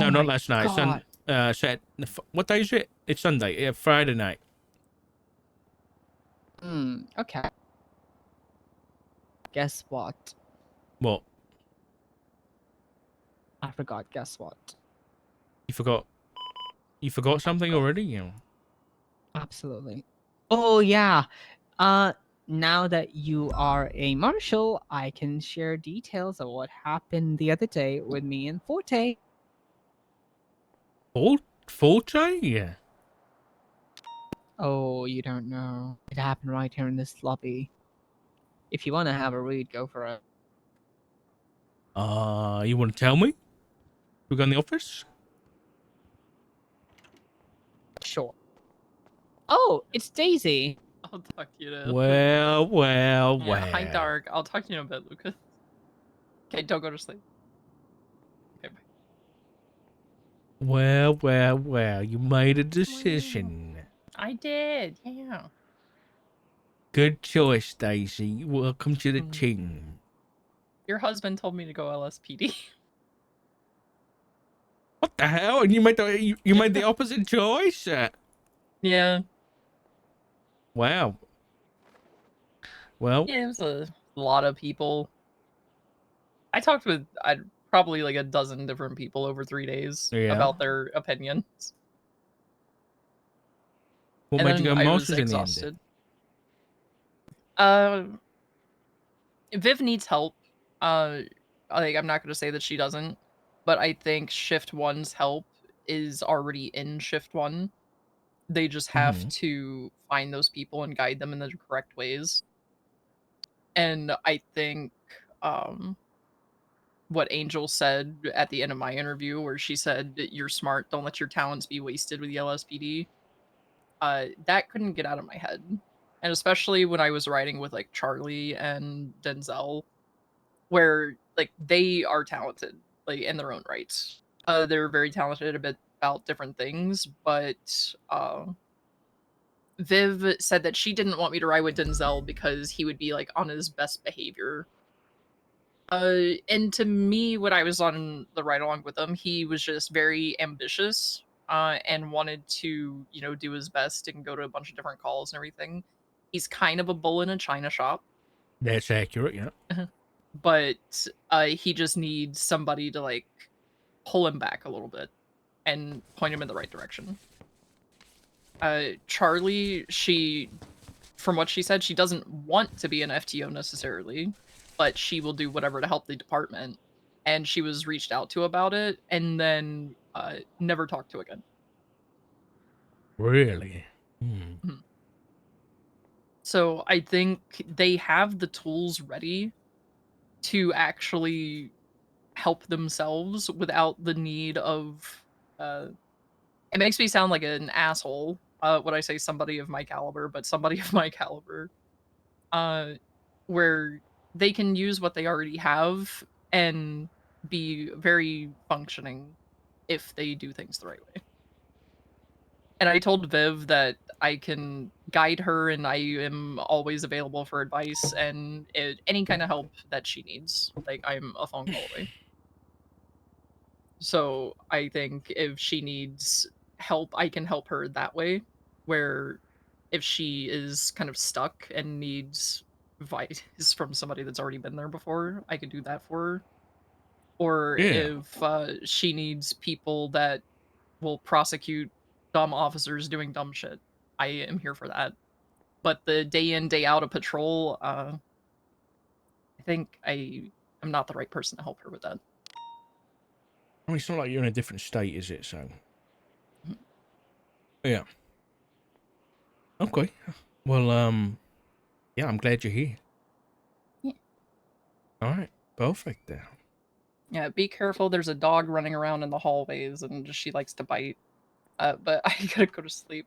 No, Oh not my last night. God. What day is it? It's Sunday. Yeah, Friday night. Okay. Guess what? What? I forgot. Guess what? You forgot? You forgot I something forgot. already? You know? Absolutely. Oh yeah. Uh, now that you are a marshal, I can share details of what happened the other day with me and Forte. Forte? Yeah. Oh, you don't know. It happened right here in this lobby. If you want to have a read, go for it. You want to tell me? We go in the office? Sure. Oh, it's Daisy. I'll talk to you later. Well. Hi, Dark. I'll talk to you in a bit, Lucas. Okay, don't go to sleep. Okay, bye. Well. You made a decision. I did, yeah. Good choice, Daisy. Welcome to the team. Your husband told me to go LSPD. What the hell? And you made you made the opposite choice? Yeah. Wow. Well. Yeah, it was a lot of people. I talked with probably like a dozen different people over 3 days about their opinions. What And made you then go I was masters in the end? exhausted. Viv needs help. Like I'm not gonna say that she doesn't, but I think Shift 1's help is already in Shift 1. They just have to find those people and guide them in the correct ways. And I think what Angel said at the end of my interview, where she said, "You're smart, don't let your talents be wasted with the LSPD," that couldn't get out of my head. And especially when I was writing with like Charlie and Denzel, where like they are talented, like in their own rights. They're very talented a bit about different things, but Viv said that she didn't want me to ride with Denzel because he would be like on his best behavior. And to me, when I was on the ride along with him, he was just very ambitious, and wanted to, you know, do his best and go to a bunch of different calls and everything. He's kind of a bull in a china shop. That's accurate, yeah. But he just needs somebody to like pull him back a little bit and point him in the right direction. Charlie, from what she said, she doesn't want to be an FTO necessarily, but she will do whatever to help the department. And she was reached out to about it and then never talked to again. Really? So I think they have the tools ready to actually help themselves without the need of it makes me sound like an asshole when I say somebody of my caliber, but somebody of my caliber, where they can use what they already have and be very functioning if they do things the right way. And I told Viv that I can guide her and I am always available for advice and any kind of help that she needs. Like, I'm a phone call away. So I think if she needs help, I can help her that way. Where if she is kind of stuck and needs advice from somebody that's already been there before, I could do that for her. Or Yeah. if she needs people that will prosecute dumb officers doing dumb shit, I am here for that. But the day in, day out of patrol, I think I am not the right person to help her with that. I mean, it's not like you're in a different state, is it? So, yeah. Okay. Well, yeah, I'm glad you're here. Yeah. All right. Perfect then. Yeah, be careful. There's a dog running around in the hallways and she likes to bite. But I gotta go to sleep.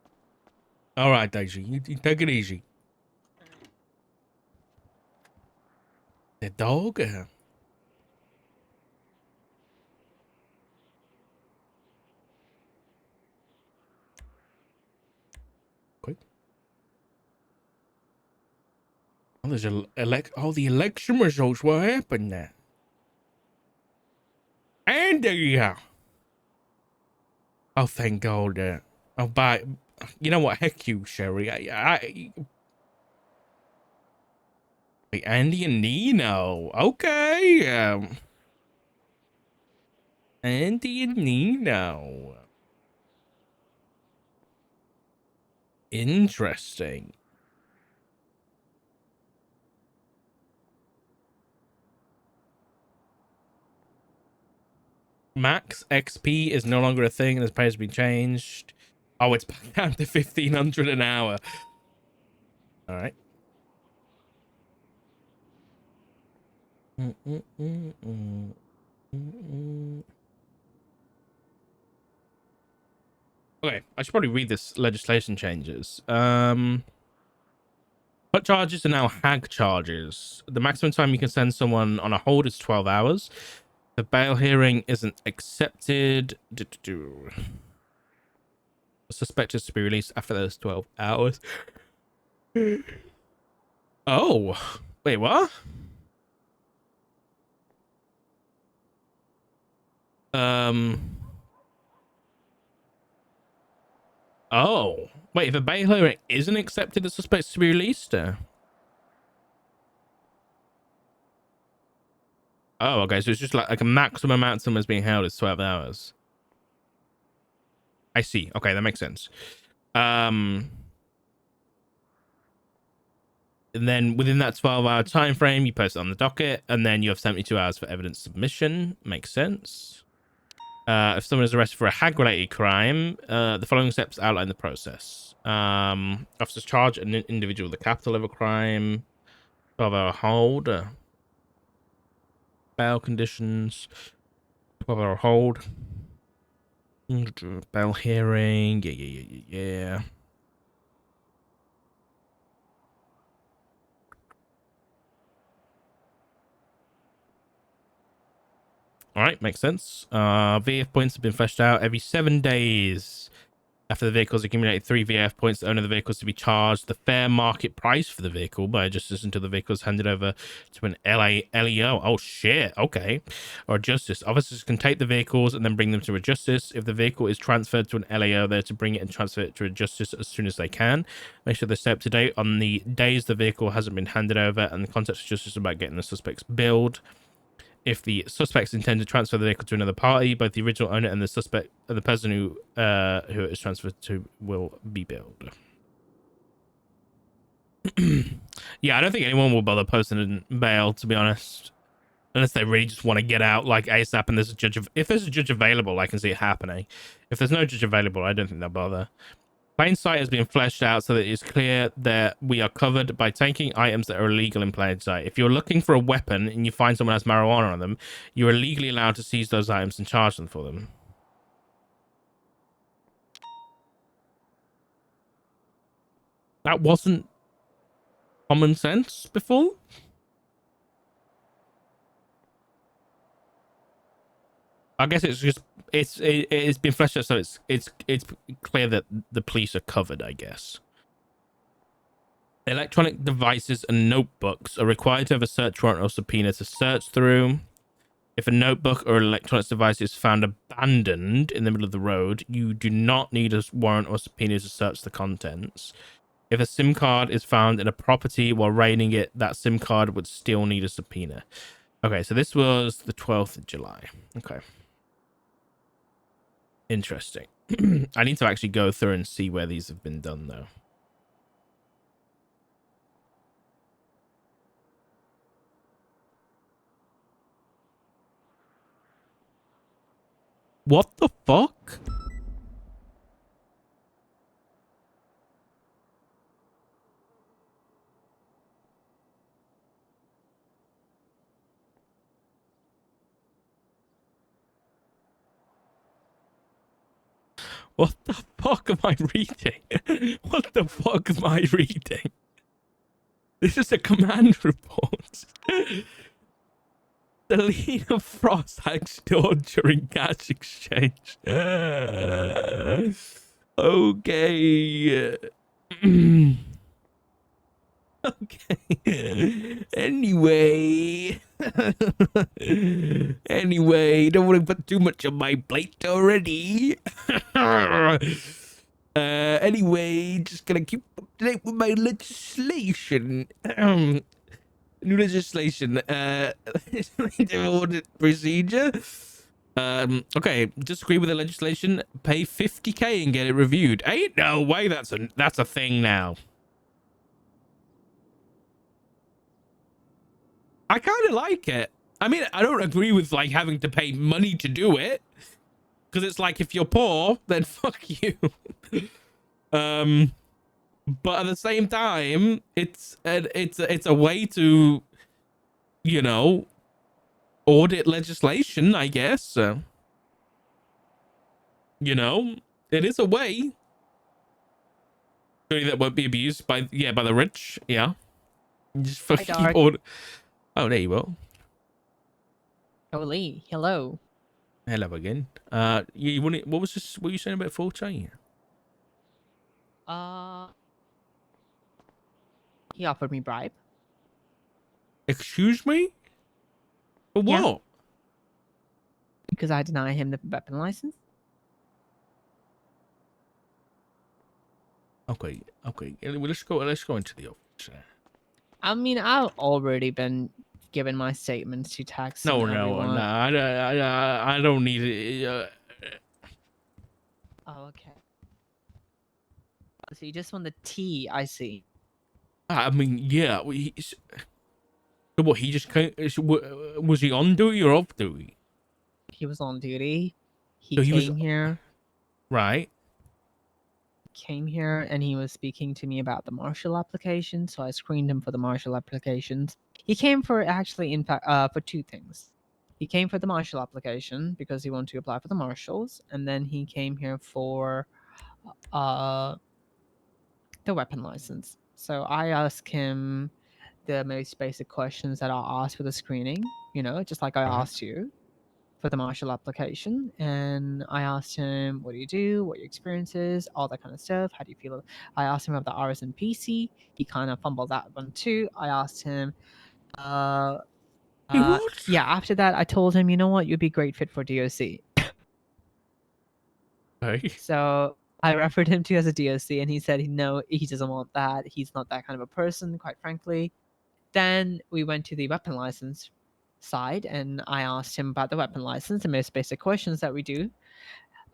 All right, Daisy. You take it easy. The dog? Quick. Oh, there's the election results. What happened there? Andy! Oh, thank God. Oh, bye. You know what? Heck you, Sherry. Wait, Andy and Nino. Okay. Andy and Nino. Interesting. Max XP is no longer a thing and his pay has been changed. Oh, it's back down to 1,500 an hour. All right. Okay, I should probably read this legislation changes. Hot charges are now hag charges. The maximum time you can send someone on a hold is 12 hours. The bail hearing isn't accepted. The suspect is to be released after those 12 hours. Oh, wait, what? Oh, wait, if a bail hearing isn't accepted, the suspect's to be released? Oh, okay, so it's just like a maximum amount someone's being held is 12 hours. I see. Okay, that makes sense. And then within that 12-hour time frame, you post it on the docket, and then you have 72 hours for evidence submission. Makes sense. If someone is arrested for a hag-related crime, the following steps outline the process. Officers charge an individual with a capital level crime, 12-hour hold, bail conditions, 12-hour hold, bail hearing, yeah. All right, makes sense. VF points have been fleshed out every 7 days. After the vehicle has accumulated 3 VF points, the owner of the vehicle is to be charged the fair market price for the vehicle by a justice until the vehicle is handed over to an LEO. Oh, shit. Okay. Or a justice. Officers can take the vehicles and then bring them to a justice. If the vehicle is transferred to an LEO, they're to bring it and transfer it to a justice as soon as they can. Make sure they stay up to date on the days the vehicle hasn't been handed over and contact the justice about getting the suspects billed. If the suspects intend to transfer the vehicle to another party, both the original owner and the suspect, the person who it is transferred to, will be billed. Yeah, I don't think anyone will bother posting bail, to be honest, unless they really just want to get out like ASAP. And there's a judge. If there's a judge available, I can see it happening. If there's no judge available, I don't think they'll bother. Plain sight has been fleshed out so that it's clear that we are covered by taking items that are illegal in plain sight. If you're looking for a weapon and you find someone has marijuana on them, you are legally allowed to seize those items and charge them for them. That wasn't common sense before. I guess it's just it's been fleshed out so it's clear that the police are covered, I guess. Electronic devices and notebooks are required to have a search warrant or subpoena to search through. If a notebook or electronics device is found abandoned in the middle of the road, you do not need a warrant or subpoena to search the contents. If a SIM card is found in a property while raiding it, that SIM card would still need a subpoena. Okay, so this was the 12th of July. Okay. Interesting. I need to actually go through and see where these have been done, though. What the fuck? What the fuck am I reading? What the fuck am I reading? This is a command report. The lead of Frost had stored during cash exchange. Okay. Okay. Anyway. Anyway, don't want to put too much on my plate already. Anyway, just gonna keep up to date with my legislation. New legislation. Audit procedure. Okay, disagree with the legislation. Pay 50K and get it reviewed. Ain't no way that's a thing now. I kind of like it. I mean, I don't agree with like having to pay money to do it, because it's like if you're poor, then fuck you. But at the same time, it's a way to, you know, audit legislation, I guess. You know, it is a way that won't be abused by the rich. Yeah, just fucking keep Dark. order. Oh, there you go. Holy, hello. Hello again. You want what was this? What were you saying about 4K? He offered me bribe. Excuse me? For Yeah. what? Because I deny him the weapon license. Okay. Well, let's go into the office. I mean, I've already been given my statements to tax. No, and everyone. I don't need it. Oh, okay. So you just want the tea, I see. I mean, yeah. So what? He just came, was he on duty or off duty? He was on duty. He So he was came here. right. Came here and he was speaking to me about the Marshall application, so I screened him for the Marshall applications. He came for actually, in fact, for two things. He came for the Marshall application because he wanted to apply for the Marshalls, and then he came here for the weapon license. So I asked him the most basic questions that I asked for the screening, just like I asked you for the Marshall application. And I asked him, what do you do? What your experience is? All that kind of stuff. How do you feel? I asked him about the RS and PC. He kind of fumbled that one too. I asked him, What? yeah, after that, I told him, you know what? You'd be great fit for DOC. Okay. So I referred him to as a DOC, and he said, no, he doesn't want that. He's not that kind of a person, quite frankly. Then we went to the weapon license side, and I asked him about the weapon license, the most basic questions that we do.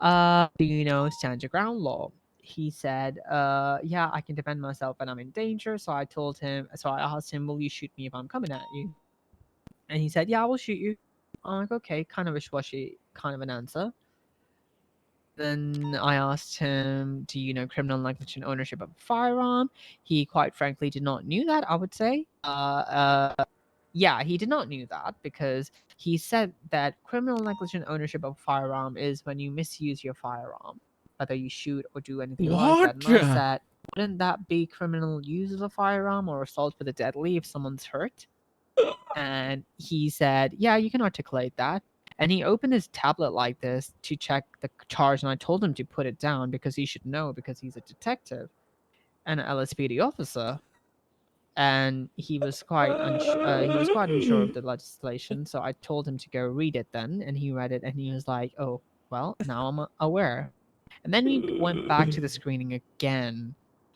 Do you know stand your ground law? He said, yeah, I can defend myself when I'm in danger. So I asked him, will you shoot me if I'm coming at you? And he said, yeah, I will shoot you. I'm like, okay, kind of wishy-washy kind of an answer. Then I asked him, do you know criminal negligent ownership of a firearm? He quite frankly did not knew that, I would say. Yeah, he did not knew that, because he said that criminal negligent ownership of a firearm is when you misuse your firearm, whether you shoot or do anything like that. And I said, wouldn't that be criminal use of a firearm or assault with a deadly if someone's hurt? And he said, yeah, you can articulate that. And he opened his tablet like this to check the charge, and I told him to put it down because he should know, because he's a detective and an LSPD officer. And he was quite unsure of the legislation, so I told him to go read it then, and he read it, and he was like, oh, well, now I'm aware. And then we went back to the screening again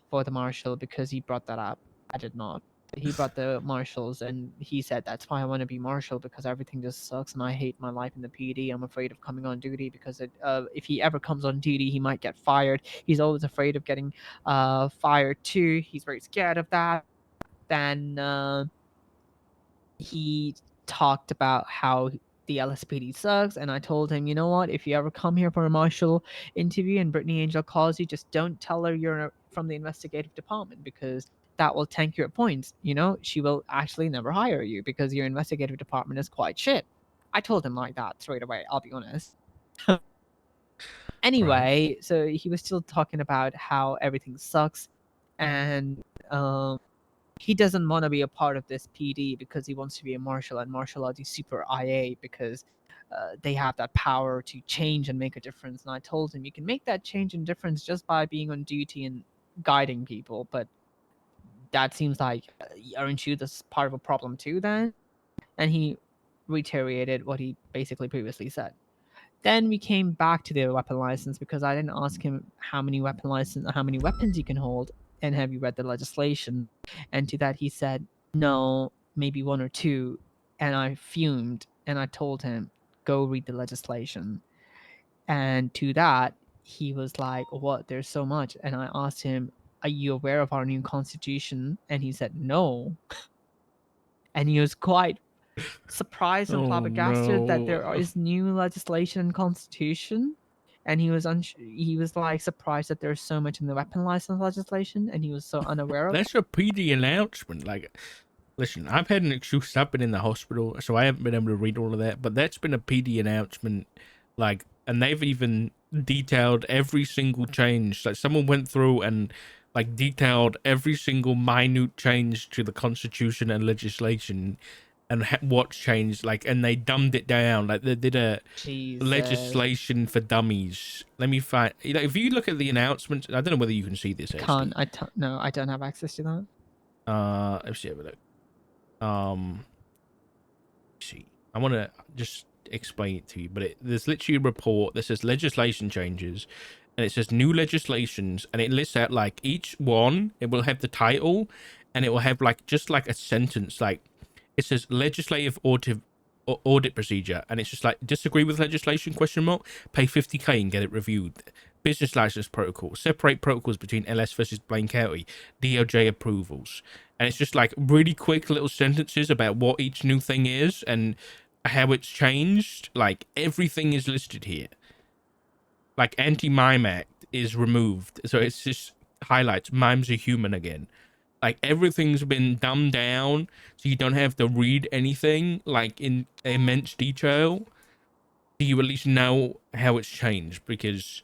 for the Marshal, because he brought that up. I did not. He brought the Marshals, and he said, that's why I want to be Marshal, because everything just sucks, and I hate my life in the PD. I'm afraid of coming on duty, because if he ever comes on duty, he might get fired. He's always afraid of getting fired too. He's very scared of that. Then he talked about how the LSPD sucks, and I told him, you know what, if you ever come here for a Marshall interview and Brittany Angel calls you, just don't tell her you're from the investigative department, because that will tank your points. She will actually never hire you because your investigative department is quite shit. I told him like that straight away, I'll be honest. Anyway, right. So he was still talking about how everything sucks, and he doesn't want to be a part of this PD because he wants to be a marshal, and marshal are the super IA because they have that power to change and make a difference. And I told him, you can make that change and difference just by being on duty and guiding people, but that seems like, aren't you this part of a problem too then? And he reiterated what he basically previously said. Then we came back to the weapon license because I didn't ask him how many weapons you can hold, and have you read the legislation? And to that he said no, maybe one or two, and I fumed and I told him go read the legislation. And to that he was like, what? There's so much. And I asked him, are you aware of our new constitution? And he said no. And he was quite surprised and Oh flabbergasted that there no. is new legislation and constitution. And he was he was like surprised that there's so much in the weapon license legislation, and he was so unaware of it. That's a PD announcement. Like, listen, I've had an excuse. I've been in the hospital, so I haven't been able to read all of that. But that's been a PD announcement. Like, and they've even detailed every single change. Like, someone went through and like detailed every single minute change to the constitution and legislation, and what's changed. Like, and they dumbed it down. Like, they did a Jesus. legislation for dummies. Let me find. If you look at the announcement, I don't know whether you can see this. Actually. No, I don't have access to that. Let's see. Have a look. See, I want to just explain it to you, but there's literally a report that says legislation changes, and it says new legislations, and it lists out like each one. It will have the title, and it will have like just like a sentence, like it says legislative audit procedure, and it's just like disagree with legislation ? Pay 50K and get it reviewed. Business license protocol, separate protocols between LS versus Blaine County, DOJ approvals. And it's just like really quick little sentences about what each new thing is and how it's changed. Like everything is listed here. Like anti-mime act is removed, so it's just highlights mimes are human again. Like everything's been dumbed down, so you don't have to read anything like in immense detail. So you at least know how it's changed. Because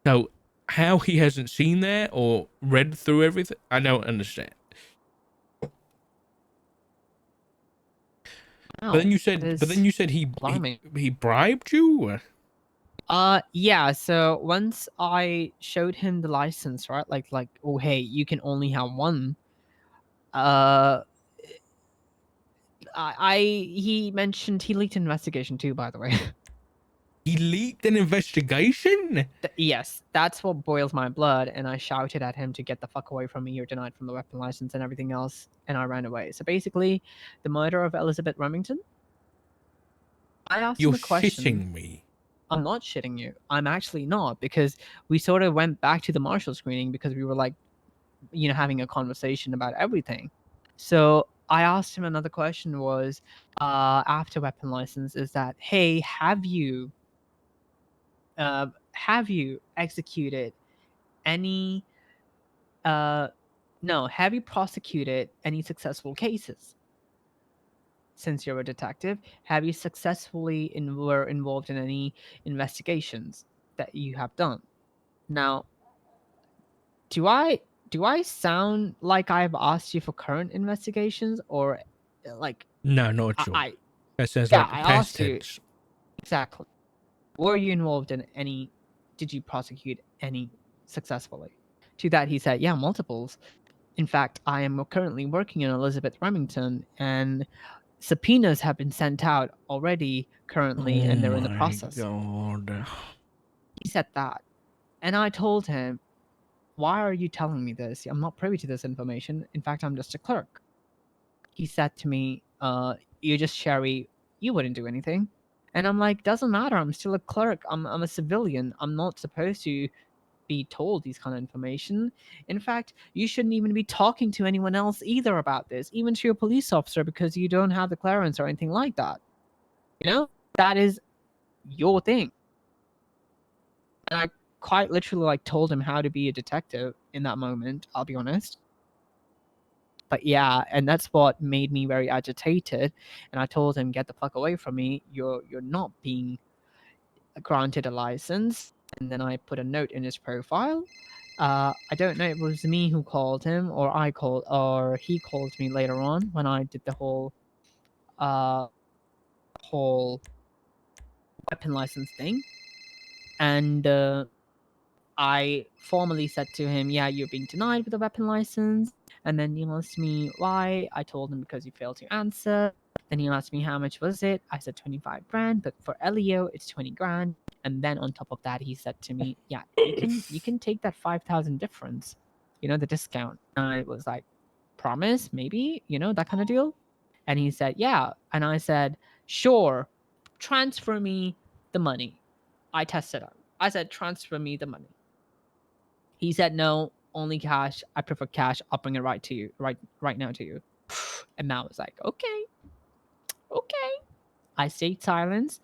so how he hasn't seen that or read through everything, I don't understand. No, But then you that said is alarming. he bribed you. Yeah, so once I showed him the license, right? Like, oh hey, you can only have one. He mentioned he leaked an investigation too, by the way. He leaked an investigation. Yes, that's what boils my blood, and I shouted at him to get the fuck away from me. You're denied from the weapon license and everything else, and I ran away. So basically, the murder of Elizabeth Remington, I asked You're him a question. shitting me. I'm not shitting you. I'm actually not, because we sort of went back to the Marshall screening because we were like, having a conversation about everything. So I asked him another question was, after weapon license, is that, hey, have you executed any no, have you prosecuted any successful cases? Since you're a detective, have you successfully were involved in any investigations that you have done? Now, do I sound like I've asked you for current investigations, or like No, not at all. I That sounds yeah, like I past asked you tense. exactly. Were you involved in any? Did you prosecute any successfully? To that he said, yeah, multiples. In fact, I am currently working on Elizabeth Remington, and subpoenas have been sent out already currently, Oh and they're in the my process. god. He said that. And I told him, why are you telling me this? I'm not privy to this information. In fact, I'm just a clerk. He said to me, you're just Sherry. You wouldn't do anything. And I'm like, doesn't matter. I'm still a clerk. I'm a civilian. I'm not supposed to be told these kind of information. In fact, you shouldn't even be talking to anyone else either about this, even to your police officer, because you don't have the clearance or anything like that. That is your thing. And I quite literally like told him how to be a detective in that moment, I'll be honest. But yeah, and that's what made me very agitated. And I told him, get the fuck away from me. You're not being granted a license. And then I put a note in his profile. I don't know if it was me who called him, or he called me later on when I did the whole weapon license thing. And I formally said to him, yeah, you're being denied with a weapon license. And then he asked me why. I told him because you failed to answer. Then he asked me how much was it. I said 25 grand, but for Elio, it's 20 grand. And then on top of that, he said to me, yeah, you can take that 5,000 difference, the discount. And I was like, promise, maybe, that kind of deal. And he said, yeah. And I said, sure, transfer me the money. I tested him. I said, transfer me the money. He said, no, only cash. I prefer cash. I'll bring it right to you, right now to you. And Matt was like, okay. I stayed silent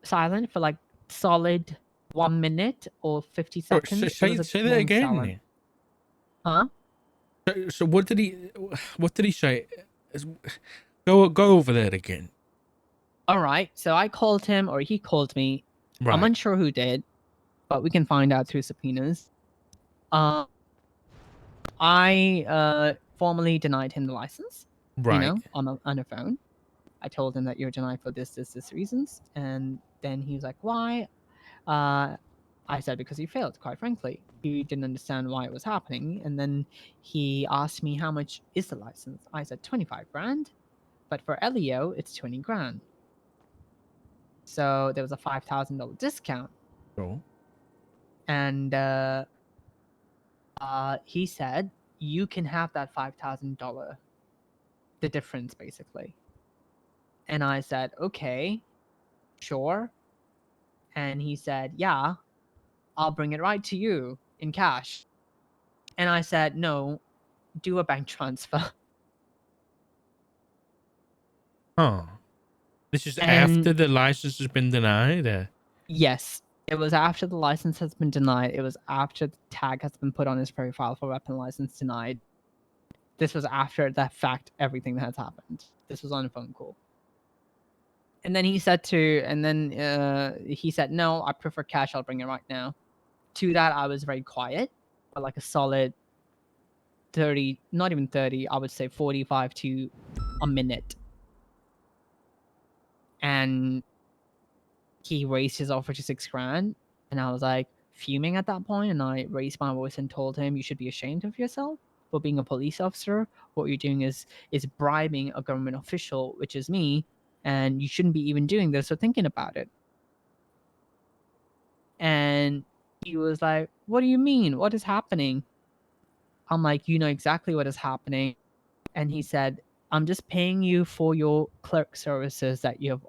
for like solid 1 minute or 50 Sorry, seconds. say, It was a say that long again. silence. Huh? So what did he say? Go over that again. All right. So I called him, or he called me. Right. I'm unsure who did, but we can find out through subpoenas. I formally denied him the license. Right. On a phone. I told him that you're denied for this reasons, and then he was like, "Why?" I said because he failed. Quite frankly, he didn't understand why it was happening, and then he asked me how much is the license. I said 25 grand, but for Elio, it's 20 grand. So there was a $5,000 discount, Cool. and he said you can have that $5,000, the difference basically. And I said, okay, sure. And he said, yeah, I'll bring it right to you in cash. And I said, no, do a bank transfer. Huh. This is And after the license has been denied. yes, it was after the license has been denied. It was after the tag has been put on his profile for weapon license denied. This was after that fact, everything that has happened. This was on a phone call. And then he said no, I prefer cash. I'll bring it right now. To that, I was very quiet, but like a solid 30, not even 30, I would say 45 to a minute. And he raised his offer to 6 grand. And I was like fuming at that point. And I raised my voice and told him, you should be ashamed of yourself for being a police officer. What you're doing is bribing a government official, which is me. And you shouldn't be even doing this or thinking about it. And he was like, what do you mean? What is happening? I'm like, you know exactly what is happening. And he said, I'm just paying you for your clerk services that you have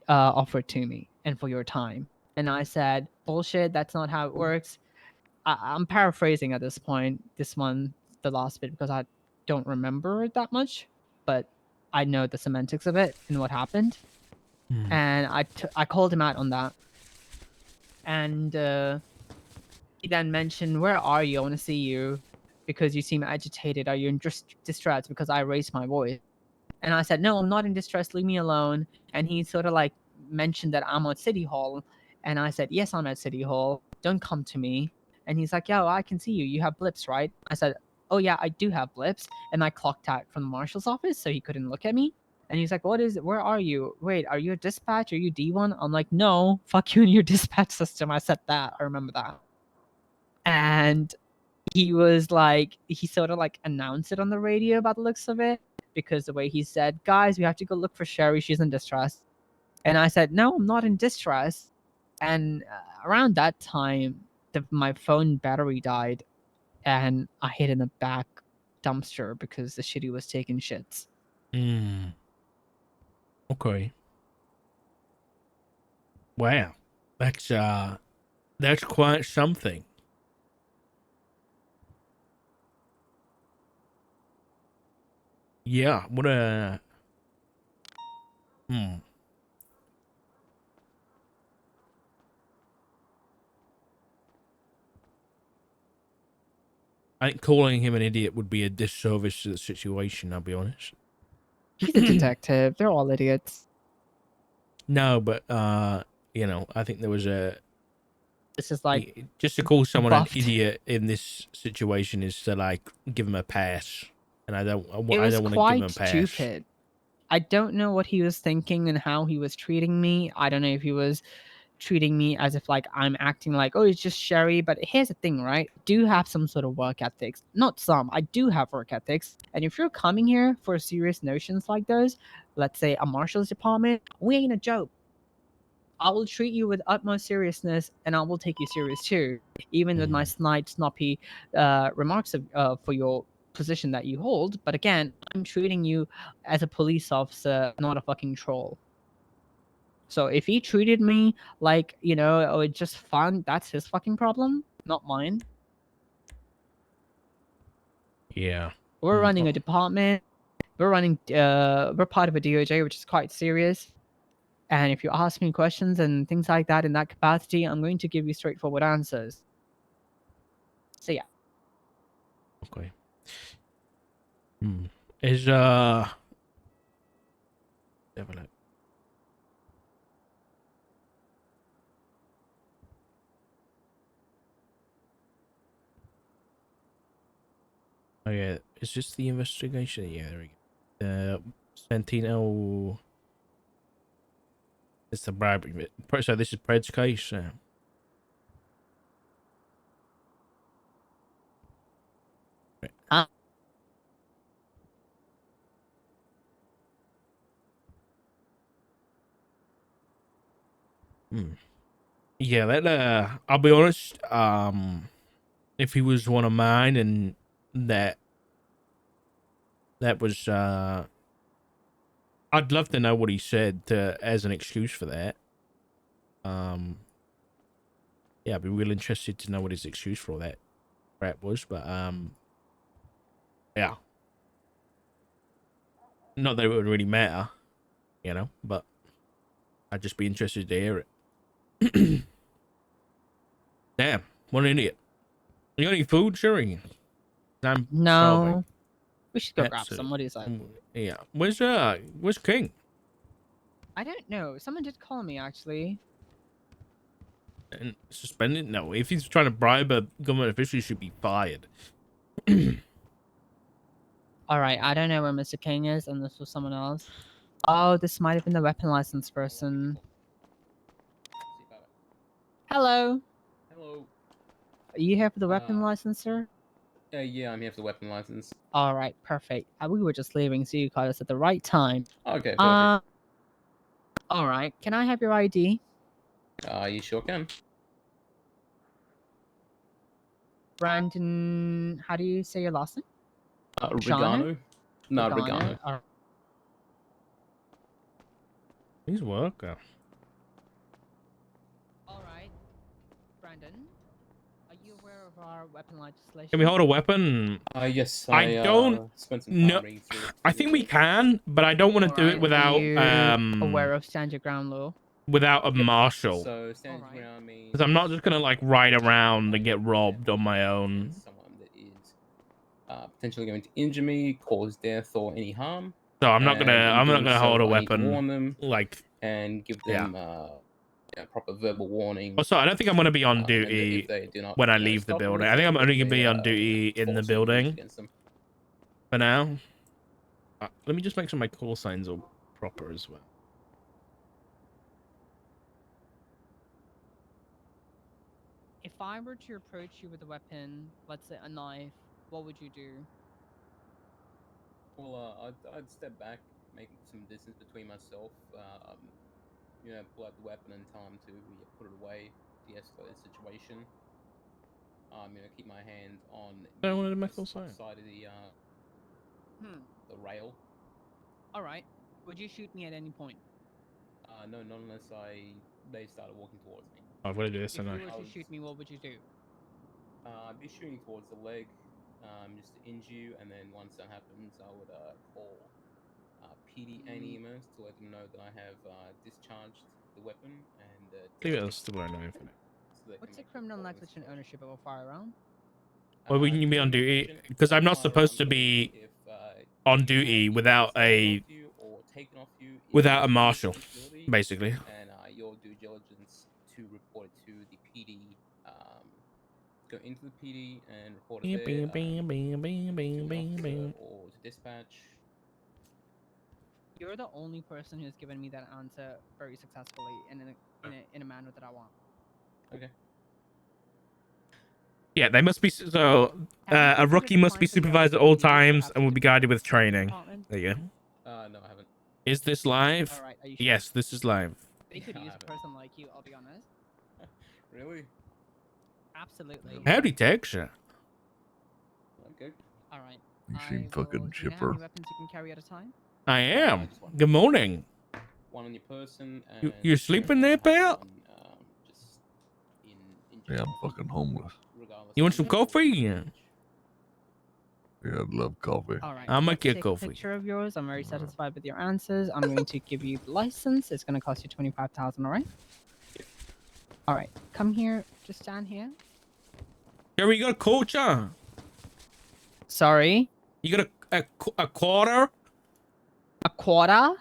offered to me and for your time. And I said, bullshit, that's not how it works. I'm paraphrasing at this point, the last bit, because I don't remember it that much, but I know the semantics of it and what happened. And I called him out on that. And he then mentioned, where are you? I want to see you because you seem agitated. Are you in distress? Because I raised my voice. And I said, no, I'm not in distress. Leave me alone. And he sort of like mentioned that I'm at City Hall. And I said, yes, I'm at City Hall. Don't come to me. And he's like, yeah, well, I can see you. You have blips, right? I said, oh, yeah, I do have blips. And I clocked out from the marshal's office, so he couldn't look at me. And he's like, what is it? Where are you? Wait, are you a dispatch? Are you D1? I'm like, no, fuck you and your dispatch system. I said that. I remember that. And he was like, he sort of like announced it on the radio by the looks of it, because the way he said, guys, we have to go look for Sherry. She's in distress. And I said, no, I'm not in distress. And around that time, my phone battery died and I hid in the back dumpster because the shitty was taking shits. Okay. Wow. That's quite something. Yeah, what a I think calling him an idiot would be a disservice to the situation, I'll be honest. He's a detective. They're all idiots. No, but I think there was This is like just to call someone buffed. an idiot in this situation is to like give him a pass, and I don't want to give him a pass. Stupid. I don't know what he was thinking and how he was treating me. I don't know if he was treating me as if like I'm acting like, oh, it's just Sherry. But here's the thing, right? I do have some sort of work ethics. Not some. I do have work ethics. And if you're coming here for serious notions like those, let's say a marshal's department, we ain't a joke. I will treat you with utmost seriousness, and I will take you serious too, even with my snide, snoppy remarks for your position that you hold. But again, I'm treating you as a police officer, not a fucking troll. So if he treated me like, oh, it's just fun, that's his fucking problem, not mine. Yeah. We're running a department. We're part of a DOJ, which is quite serious. And if you ask me questions and things like that in that capacity, I'm going to give you straightforward answers. So yeah. Okay. Is have a look. Oh yeah, it's just the investigation. Yeah, there we go. Santino. It's the bribery bit. So this is Pred's case. Uh, Yeah, that I'll be honest, if he was one of mine and that was I'd love to know what he said as an excuse for that. Yeah, I'd be real interested to know what his excuse for all that crap was, but yeah. Not that it would really matter, but I'd just be interested to hear it. Damn, what an idiot. You got any food, Sherry? I'm starving. no. We should go grab Absolutely. some. What do you say? Yeah. Where's King? I don't know. Someone did call me actually. And suspended? No, if he's trying to bribe a government official, he should be fired. All right, I don't know where Mr. King is, and this was someone else. Oh, this might have been the weapon license person. Hello. Hello. Are you here for the weapon license, sir? Yeah, I'm here for the weapon license. All right, perfect. We were just leaving, so you caught us at the right time. Okay, perfect. All right. Can I have your ID? You sure can. Brandon, how do you say your last name? Regano? No, Regano. He's worker. All right. Brandon, are you aware of our weapon legislation? Can we hold a weapon? Yes. I don't spent some time know. reading through it. I think we can, but I don't want to do it without aware of stand your ground law? without a marshal. So stand your ground means Because I'm not just gonna like ride around and get robbed on my own. someone that is potentially going to injure me, cause death, or any harm. So I'm not And gonna in hold a doing so, I need to weapon. warn them Like, and give them proper verbal warning. also, I don't think I'm gonna be on and duty if they do not, when I leave the stop building. us, I think I'm that only gonna they, be on duty in the force building against them. for now. Let me just make sure my call signs are proper as well. If I were to approach you with a weapon, let's say a knife, what would you do? Well, I'd step back, make some distance between myself, pull out the weapon and tell him to put it away, de-escalate the situation. Keep my hand on I wanted to make the all sign. side of the rail. All right. Would you shoot me at any point? No, not unless they started walking towards me. I've got to do this, If and you were to shoot me, what would you do? I'd be shooting towards the leg, just to injure you, and then once that happens, I would call PD and EMS to let them know that I have discharged the weapon and leave it still no infinite. What's the criminal negligent ownership of a firearm? Well, wouldn't you be on duty? Because I'm not supposed to be on duty without a marshal, basically. And your due diligence to report it to the PD. Go into the PD and report it there. Or to dispatch. You're the only person who's given me that answer very successfully, and in a manner that I want. Okay. Yeah, they must be so. Have you A considered rookie must be applying for the supervised at all LSPD, times perhaps and will with be the guided with police training. department? There you go. No, I haven't. Is this live? All right, are you sure? Yes, this is live. They could Yeah, I use a haven't. person like you. I'll be honest. Really? Absolutely. Howdy, Texture. Okay. All right. You I seem fucking will- do you know how many chipper. weapons you can carry at a time? I am. just one. Good morning. One on your person. You- And you sleeping there, have pal? one, just in Yeah, I'm general, fucking homeless. regardless You want of some the level of coffee? damage. Yeah, I'd love coffee. All right. I'll I'm make about to you a take coffee. a picture of yours. I'm very All right. satisfied with your answers. I'm going to give you the license. It's going to cost you 25,000. All right. All right. Come here. Just stand here. Jerry, you got a culture? Sorry. You got a quarter? A quarter.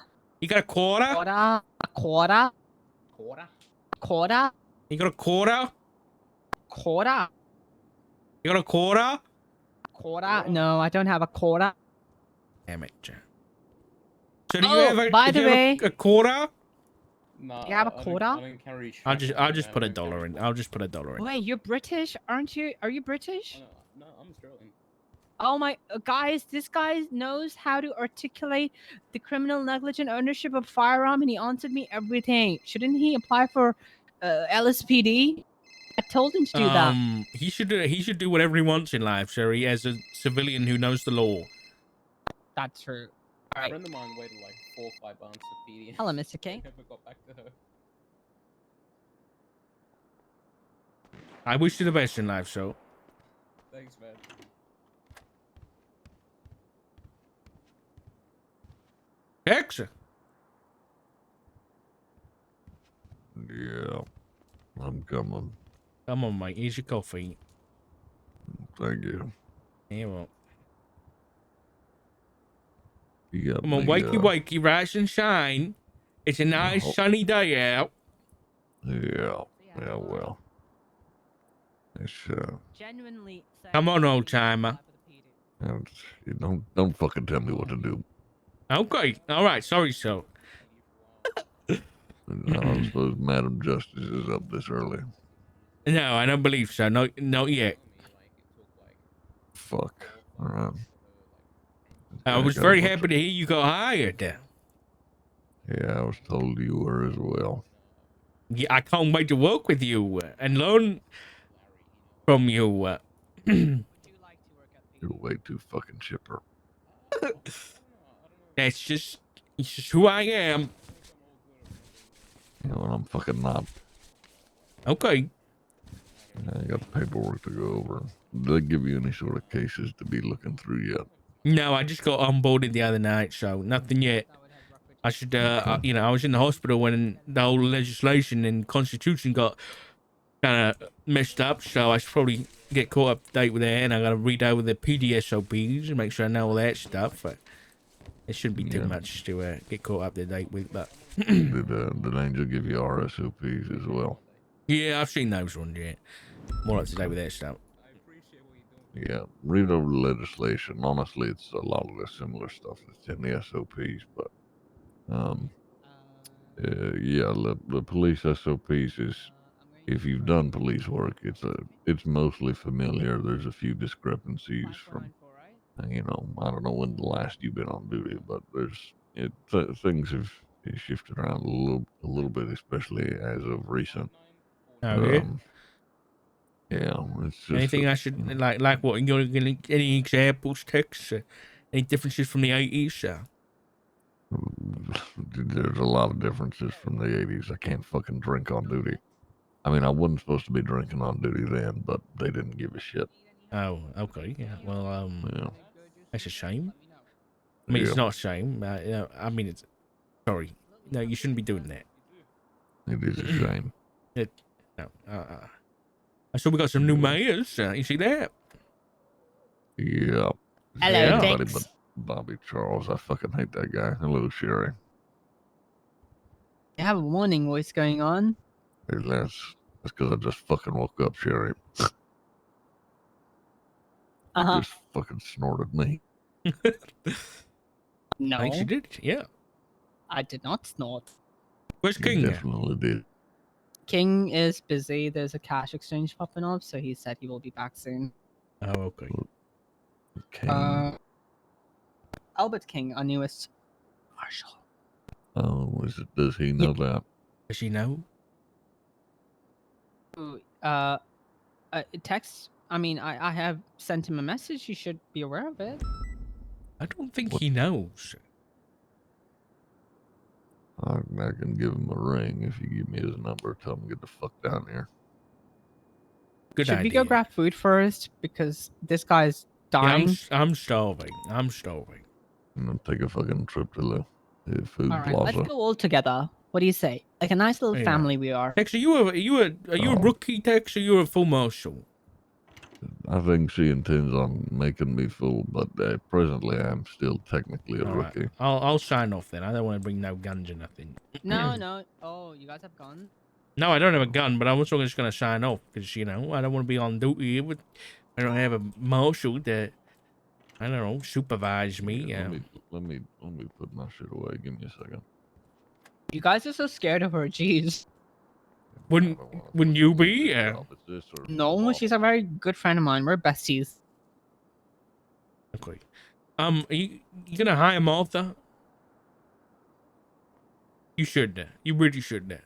You got a quarter? Quarter. A quarter. Quarter? Quarter. You got a quarter? Quarter. You got a quarter? Quarter. No, I don't have a quarter. Damn it, Jer. So do you Oh, have a, by do the you have way- a quarter? No, Do you have a I don't- quarter? I don't carry I'll just shrapnel, put a and I don't dollar carry in. bullets. I'll just put a dollar in. Wait, you're British, aren't you? Are you British? Oh, no, I'm Australian. Oh my, guys, this guy knows how to articulate the criminal negligent ownership of firearm, and he answered me everything. Shouldn't he apply for LSPD? I told him to do that. He should do whatever he wants in life, Sherry, as a civilian who knows the law. That's true. All A right. friend of mine waited like 4 or 5 months for PD. Hello, Mr. K. Never got back to her. I wish you the best in life, so. Thanks, man. Texas. Yeah, I'm coming. Come on, mate. Here's your coffee. Thank you. Here, well. You got Come on, me, wakey, wakey, rise and shine. It's a nice Oh. sunny day out. Yeah, yeah, well. It's, Genuinely. Come on, old timer. you don't fucking tell me what to do. Okay. All right. Sorry, so. I suppose Madam Justice is up this early. No, I don't believe so. No, not yet. Fuck. Alright. I was very happy to hear you got hired. Yeah, I was told you were as well. Yeah, I can't wait to work with you and learn from you. You're way too fucking chipper. It's just who I am. You know, and I'm fucking not. Okay. I got paperwork to go over. Did they give you any sort of cases to be looking through yet? No, I just got onboarded the other night, so nothing yet. I should, you know, I was in the hospital when the whole legislation and constitution got kind of messed up, so I should probably get caught up to date with that, and I got to read over the PDSOPs and make sure I know all that stuff. But it shouldn't be too Yeah. much to get caught up to date with. But Did Angel give you RSOPs as well? yeah, I've seen those ones yet. More up to date with that stuff. I appreciate what you're doing. Yeah, read over the legislation. Honestly, it's a lot of the similar stuff that's in the SOPs, but yeah, the police SOPs is, if you've done police work, it's mostly familiar. There's a few discrepancies from, you know, I don't know when the last you've been on duty, but things have shifted around a little bit, especially as of recent. Okay. Yeah, it's just Anything I should like what you're gonna any examples, Tex? Any differences from the 80s? There's a lot of differences from the 80s. I can't fucking drink on duty. I mean, I wasn't supposed to be drinking on duty then, but they didn't give a shit. Oh, okay. Yeah. Well, Yeah. that's a shame. I mean, Yeah. it's not a shame. Yeah, I mean, it's sorry. No, you shouldn't be doing that. It is a shame. No. I saw we got some new mayors. You see that? Yeah. Hello, Anybody Tex. but Bobby Charles. I fucking hate that guy. Hello, Sherry. You have a warning voice going on. Hey, that's because I just fucking woke up, Sherry. Uh-huh. Just fucking snorted me. No, I think she did. Yeah. I did not snort. Where's You King? definitely did. King is busy. There's a cash exchange popping up, so he said he will be back soon. Oh, okay. King. Albert King, our newest marshal. Oh, does he know that? Does she know? Ooh, text. I mean, I have sent him a message. You should be aware of it. I don't think What? he knows. I can give him a ring if you give me his number. Tell him to get the fuck down here. Good should idea. we go grab food first? Because this guy's Yeah, dying. I'm starving. I'm starving. I'm gonna take a fucking trip to the food All right, let's plaza. go all together. What do you say? Like a nice little Yeah. family we are. Tex, are you a Oh. rookie, Tex, or you a full marshal? I think she intends on making me fool, but presently I'm still technically a All right. rookie. I'll sign off then. I don't want to bring no guns or nothing. No. Oh, you guys have guns? No, I don't have a gun, but I'm also just gonna sign off because I don't want to be on duty with. I don't have a marshal that I don't know supervise me. Yeah, let me put my shit away. Give me a second. You guys are so scared of her. Jeez. Wouldn't I don't wanna wouldn't put you in be? this job. It's this or No, law. she's a very good friend of mine. We're besties. Okay. Are you gonna hire Martha? You should. You really should.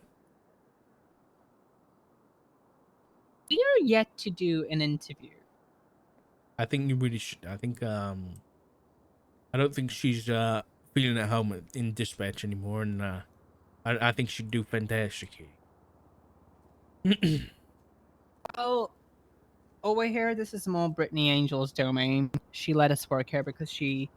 We are yet to do an interview. I think you really should. I think I don't think she's feeling at home in dispatch anymore, and I think she'd do fantastic here. Oh, over here, this is more Brittany Angel's domain. She let us work here because she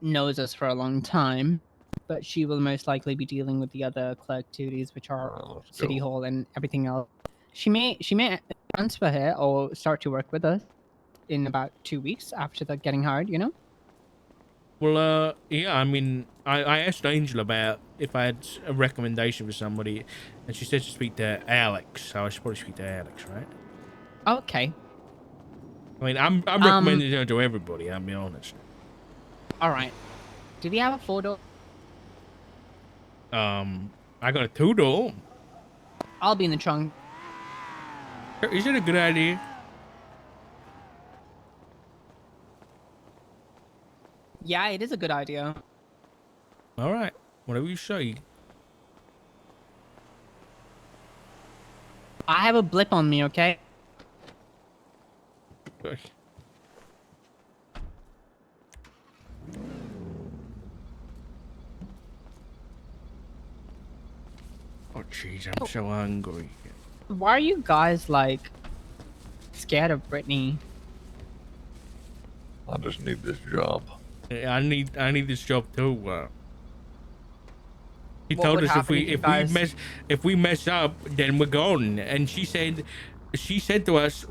knows us for a long time, but she will most likely be dealing with the other clerk duties, which are Alright, let's City go. Hall and everything else. She may transfer here or start to work with us in about 2 weeks after the getting hired. You know. Well, yeah, I mean, I asked Angel about if I had a recommendation for somebody, and she said to speak to Alex. So I should probably speak to Alex, right? Okay. I mean, I'm recommending her to everybody. I'll be honest. All right. Do we have a photo? I got a 2-door. I'll be in the trunk. Is it a good idea? Yeah, it is a good idea. All right, whatever you say. I have a blip on me, okay? Oh, jeez, I'm so hungry. Why are you guys like scared of Brittany? I just need this job. I need this job too. She What told would us happen if we mess up, then we're gone. And she said to us,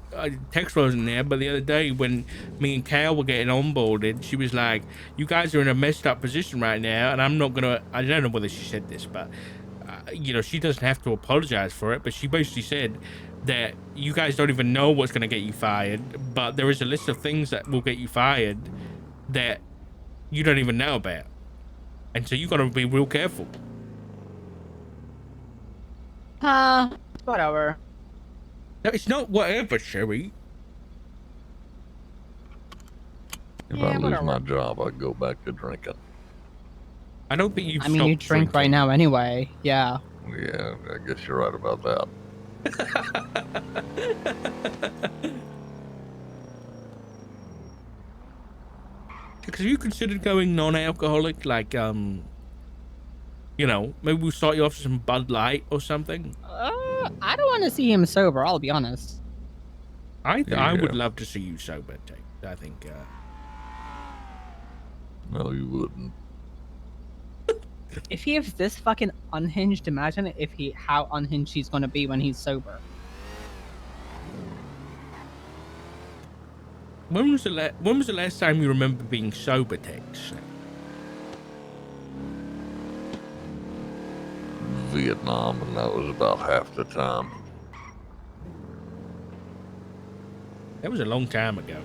Tex wasn't there, but the other day when me and Cal were getting onboarded, she was like, "You guys are in a messed up position right now, and I'm not gonna." I don't know whether she said this, but you know, she doesn't have to apologize for it. But she basically said that you guys don't even know what's gonna get you fired, but there is a list of things that will get you fired that you don't even know about, and so you gotta be real careful. Whatever. No, it's not whatever, Sherry. If Yeah, I lose whatever. my job, I go back to drinking. I don't think you've I mean, you stopped drink right drinking. now anyway. Yeah. Yeah, I guess you're right about that. Because have you considered going non-alcoholic, like you know, maybe we'll start you off with some Bud Light or something. I don't want to see him sober. I'll be honest. I Yeah. would love to see you sober, Tate. I think No, you wouldn't. If he is this fucking unhinged, imagine how unhinged he's gonna be when he's sober. when was the last time you remember being sober, Tex? Vietnam, and that was about half the time. That was a long time ago.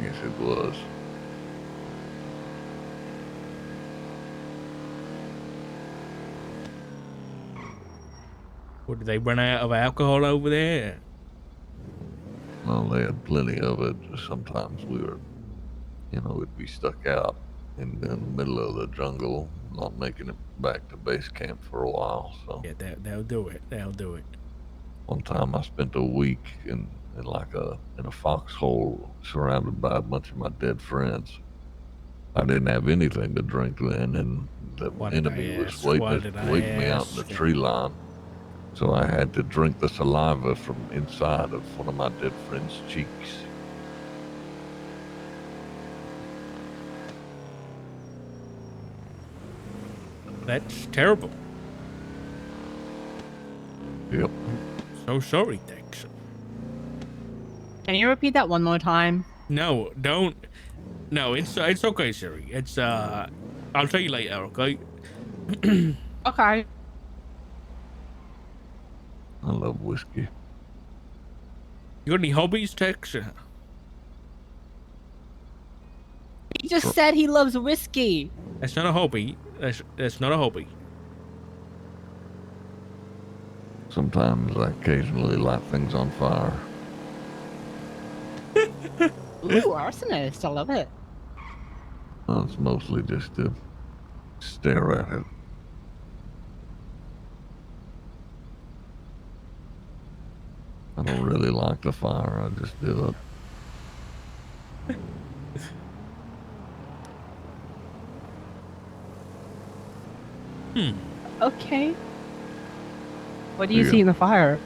Yes, it was. Or did they run out of alcohol over there? Well, they had plenty of it. Just sometimes we were, we'd be stuck out in the middle of the jungle, not making it back to base camp for a while. So Yeah, they'll do it. They'll do it. one time I spent a week in a foxhole surrounded by a bunch of my dead friends. I didn't have anything to drink then, and the Why did enemy I was ask? Why did I waiting me out in the ask? tree line. So I had to drink the saliva from inside of one of my dead friend's cheeks. That's terrible. Yep. So sorry, Tex. Can you repeat that one more time? No, don't. No, it's okay, Siri. It's I'll tell you later, okay? Okay. I love whiskey. You got any hobbies, Tex? He just said he loves whiskey. That's not a hobby. That's not a hobby. Sometimes I occasionally light things on fire. Ooh, arsonist. I love it. Well, it's mostly just to stare at it. I don't really like the fire. I just do it. Okay. What do you Yeah. see in the fire?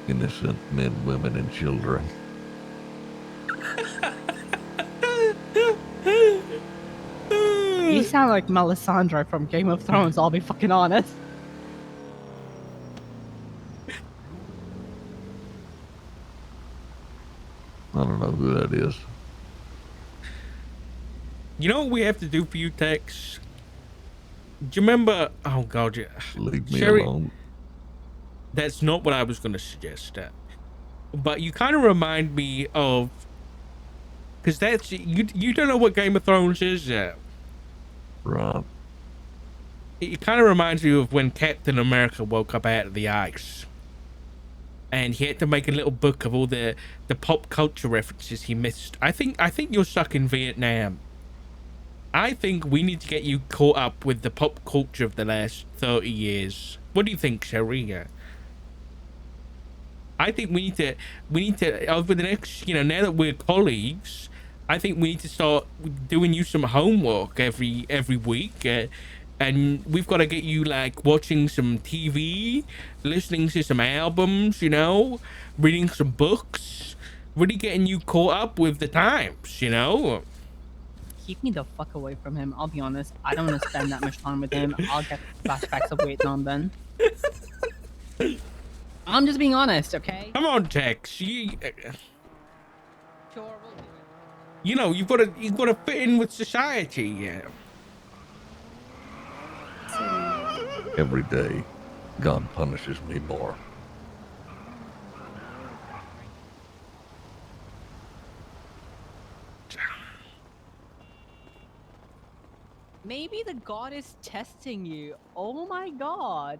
Innocent men, women, and children. You sound like Melisandre from Game of Thrones, I'll be fucking honest. I don't know who that is. You know what we have to do for you, Tex? Do you remember? Oh God, yeah. Leave me Sherry, alone. that's not what I was going to suggest. But you kind of remind me of, because that's you. You don't know what Game of Thrones is. Right. It kind of reminds me of when Captain America woke up out of the ice, and he had to make a little book of all the pop culture references he missed. I think you're stuck in Vietnam. I think we need to get you caught up with the pop culture of the last 30 years. What do you think, Sherry? I think we need to over the next, now that we're colleagues, I think we need to start doing you some homework every week. And we've got to get you like watching some TV, listening to some albums, reading some books, really getting you caught up with the times, Keep me the fuck away from him, I'll be honest. I don't want to spend that much time with him. I'll get flashbacks of Vietnam then. I'm just being honest, okay? Come on, Tex. Sure, we'll do it. You've got to fit in with society. Yeah. Every day, God punishes me more. Maybe the god is testing you. Oh my god.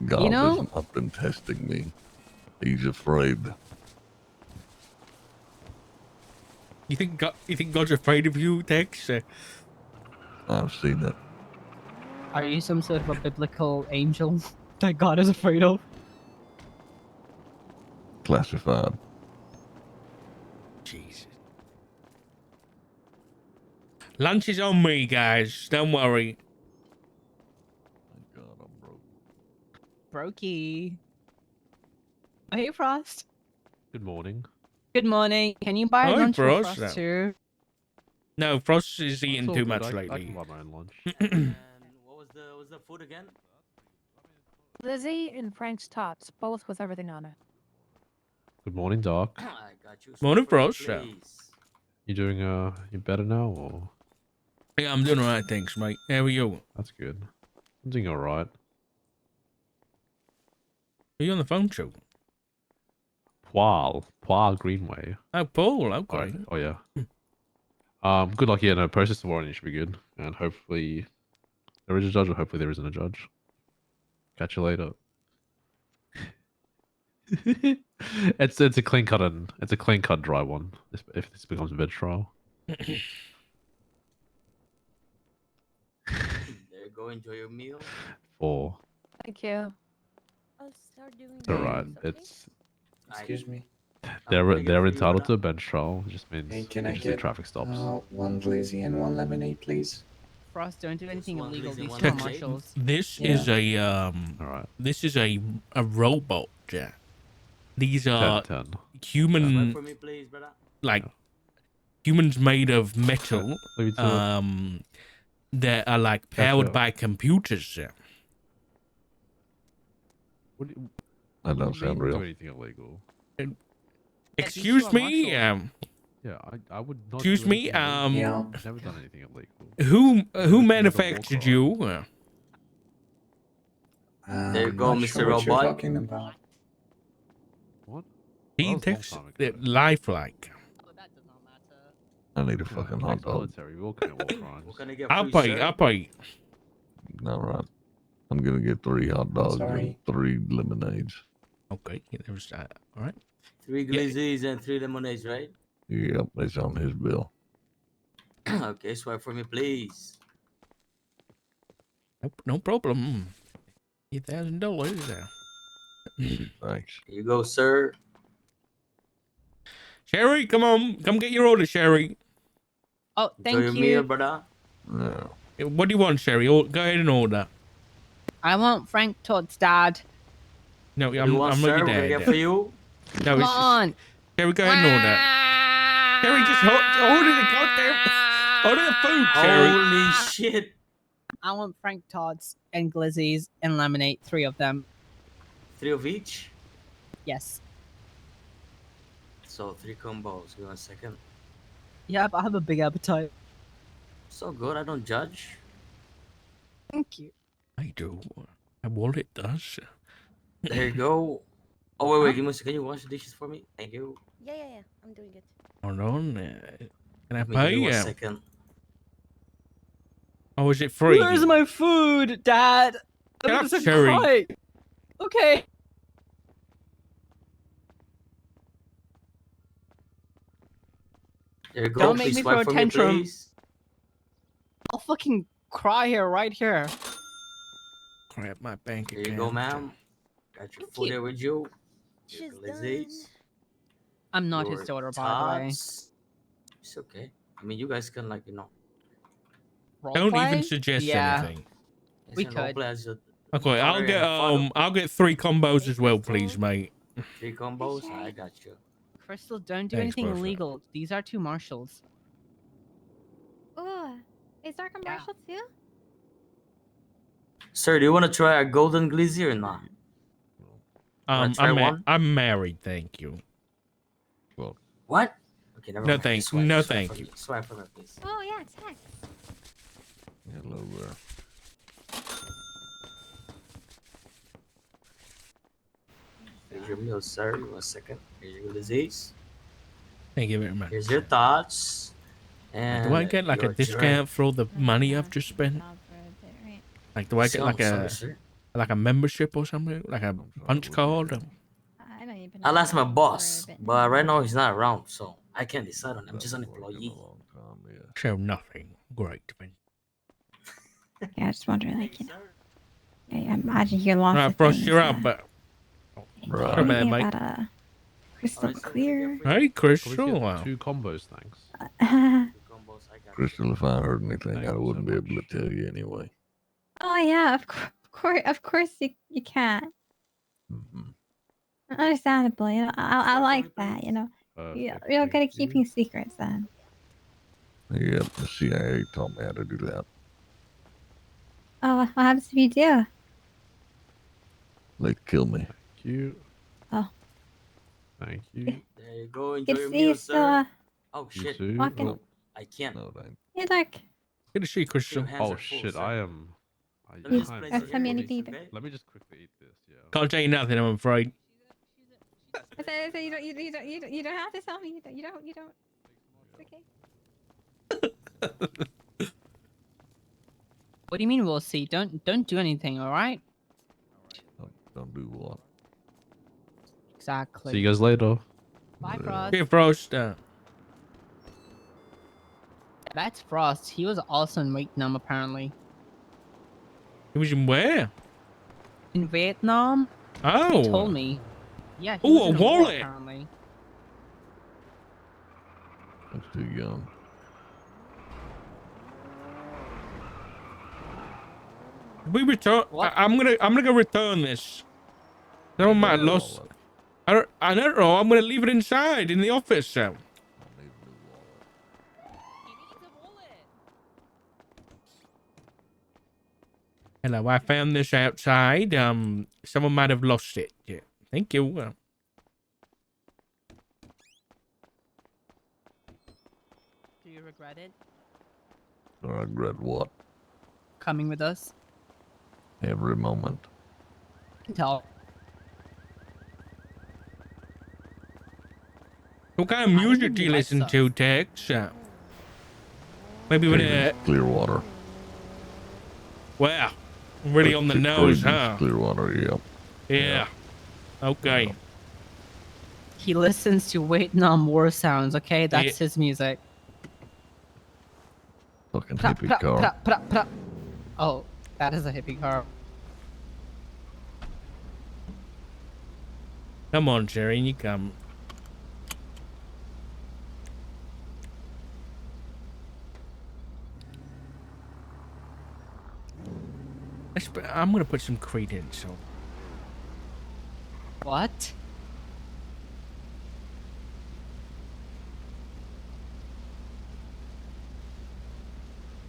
God You know- has not been testing me. He's afraid. You think God's afraid of you, Tex? I've seen it. Are you some sort of a biblical angel that God is afraid of? Classified. Jesus. Lunch is on me, guys. Don't worry. Thank God I'm broke. Brokey. Oh, hey, Frost. Good morning. Good morning. Can you buy Hi, lunch for Frost. Frost too? No, Frost is eating It's all too good, much I lately. can buy my own lunch. And what was the food again? Lizzie and Frank's tots, both with everything on it. Good morning, Doc. I got you. Morning, some fruit, Frost. please. You doing you better now, or Yeah, I'm doing all right, thanks, mate. How are you? that's good. I'm doing all right. Are you on the phone show? Poil Greenway. Oh, Paul. Oh, Okay. oh yeah. Good luck. Yeah, no, process the warrant. You should be good, and hopefully There is a judge, or hopefully there isn't a judge. Catch you later. It's a clean cut and it's a clean cut dry one. If this becomes a bench trial. There you go. Enjoy your meal. 4. Thank you. I'll start doing It's alright. this, okay? It's Excuse me. they're gonna get they're for you, entitled to brother. a bench trial. It just means Hey, can they I just do get traffic stops. one glizzy and one lemonade, please? Frost, don't do anything one illegal. reason, These one two are mistake. marshals. This Yeah. is a Alright. this is a robot. Yeah. These 10, are 10. Wait human, for me, please, brother. like humans made of metal. Leave it to it. That are like powered Gotcha. by computers. Yeah. What do you, That what don't do you sound mean do real. anything illegal? Excuse two are me. marshals. Yeah, I would not. Excuse do me, anything illegal. Yeah. I've never done anything illegal. who Never committed a manufactured war you? There you I'm go, not Mr. sure what you're Robot. talking about. What? He That was a long takes time ago. it lifelike. Oh, that does not matter. I need a Yeah, fucking hot dog. ex-military, we all commit war crimes. What can I get I'll for you, pay. sir? I'll pay. All right. I'm gonna get 3 hot dogs and Sorry. 3 lemonades. Okay, there's that. All right. 3 Yeah. glizzies and 3 lemonades, right? Yep, it's on his bill. Okay, swipe for me, please. Nope, no problem. $8,000 there. Thanks. Here you go, sir. Sherry, come on, come get your order, Sherry. Oh, Enjoy thank your you. meal, brother. No. What do you want, Sherry? Go ahead and order. I want Frank Todd's dad. No, What do you I'm want, not sir? your What can I dad. get for you? No, Come it's on. Sherry, go ahead and order. Sherry, just order the goddamn order the food, Sherry. Holy shit. I want Frank Todd's and Glizzy's and lemonade, 3 of them. 3 of each? Yes. So 3 combos. Give me 1 second. Yeah, but I have a big appetite. So good, I don't judge. Thank you. I do. My wallet does. There you go. Oh, wait, give me a second. Can you wash the dishes for me? Thank you. Yeah. I'm doing it. Hold on. Can I Give me pay? 1 second. Oh, is it free? Where's my food, Dad? Shut up, It's a Sherry. kite. Okay. There you go. Don't make Please me swipe throw a for tantrum. me, please. I'll fucking cry here, right here. Crap, my bank There account. you go, ma'am. Got your Thank food you. here with you. She's Your done. glizzies, I'm not your his daughter, by the way. tots. It's okay. I mean, you guys can, like, you know. Don't even Roleplay? suggest Yeah. anything. We it's a role could. play as your Okay, daughter I'll get 3 combos Hey, as well, Crystal. please, mate. 3 combos. Sherry. I got you. Crystal, don't do Thanks, anything perfect. illegal. These are 2 marshals. Oh, is there a commercial too? Sir, do you want to try a golden glizzy or not? Wanna try one? I'm married, thank you. Well, What? Okay, never No, mind. thank- Swipe, no, swipe thank for you. me. Swipe for me, please. Oh yeah, text. hello there. Here's your meal, sir. 1 second. Here's your glizzies. Thank you very much. Here's your thoughts. And Do I get like a your discount drink. for all the money I've just spent? Like, do I get like a membership or something? Like a punch card? I don't even. I'll ask my boss, but but right now he's not around, so I can't decide on it. I'm just an Hasn't worked in a employee. long time, yeah. So nothing. Great. Yeah, I just wondering, like, you know. I imagine you lost. Right, Frost, you're up. But Right. Come here, mate. About a crystal clear. hey, Crystal. Probably get 2 combos, thanks. Combos, I got Crystal, if I heard anything, Thank I you so wouldn't be able to much. tell you anyway. Oh yeah, of course you can. Mhm. Understandable, you know. I like that, you know. You're Perfect, good thank at keeping secrets, then. Yep, the CIA taught me how to do that. Oh, what happens if you do? They kill me. Thank you. Oh. Thank you. There you go. Enjoy Good your to see you meal, still. sir. Oh You shit! too. Walking. Well, I can't. no, they You look. Good to see you, Crystal. Your hands Oh are full, shit, sir. I am. Let me just I'm place That's it how here, many please, people. okay? Let me just quickly eat this. Yeah. Can't tell you nothing, I'm afraid. So you don't have to tell me. You don't. It's okay. What do you mean we'll see? Don't do anything, all right? Don't do what? Exactly. See you guys later. Bye, Yeah. Frost. Hey, Frost. That's Frost. He was also in Vietnam, apparently. He was in where? In Vietnam? Oh. He told me. Yeah, he Ooh, was a in a war, wallet. apparently. I'm too young. We return. What? I'm gonna go return this. Someone might have lost. Wallet. I don't know. I'm gonna leave it inside in the office. So. I need a new wallet. He needs a wallet. Hello, I found this outside. Someone might have lost it. Yeah. Thank you. Do you regret it? I regret what? Coming with us? Every moment. I can tell. What kind of I music think do he you likes listen us. to, Tex? Maybe with a Clearwater. wow, really on the nose, Creedence huh? Clearwater, yeah. Yeah. Okay. He listens to Vietnam War sounds, okay? That's his music. Fucking Pra, hippie pra, car. pra, pra, pra. Oh, that is a hippie car. Come on, Jerry, you come. I'm gonna put some credence on. What?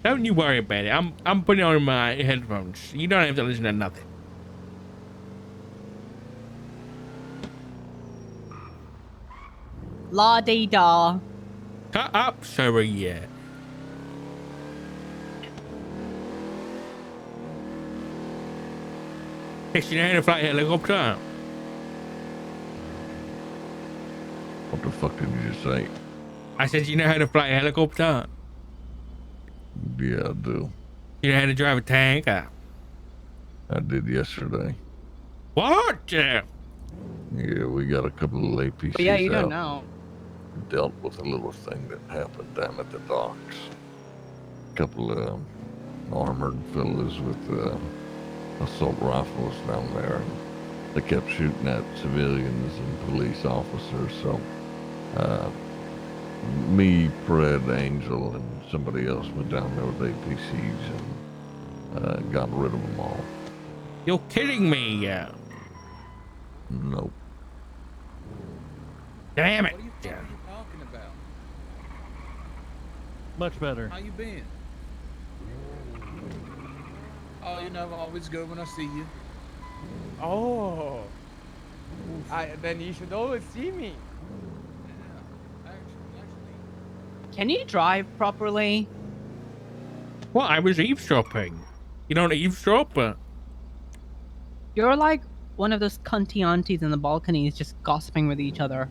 Don't you worry about it. I'm putting on my headphones. You don't have to listen to nothing. La dee da. Cut up, sorry, yeah. Tex, you know how to fly a helicopter? What the fuck did you just say? I said, you know how to fly a helicopter? Yeah, I do. You know how to drive a tank? I did yesterday. What? Yeah, we got a couple of APCs But yeah, you don't out. know. Dealt with a little thing that happened down at the docks. A couple of armored fellas with assault rifles down there. They kept shooting at civilians and police officers. So, me, Fred, Angel, and somebody else went down there with APCs and got rid of them all. You're kidding me. Nope. Damn it. What are you talking about? Much better. How you been? Oh, you know, always good when I see you. Oh. Then you should always see me. Yeah, actually. Can you drive properly? What? I was eavesdropping. You don't eavesdrop? You're like one of those cunty aunties in the balconies just gossiping with each other.